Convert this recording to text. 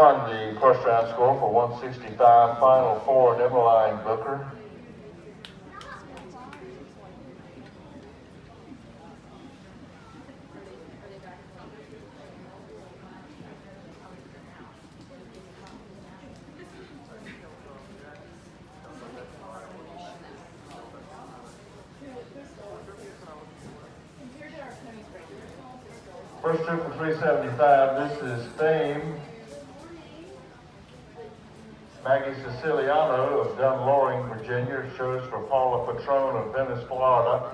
on the first round score for 165, Final Four, Emmeline Booker. First trip for 375, this is Fame. Maggie Siciliano of Dunn Loring, Virginia, shows for Paula Patrone of Venice, Florida.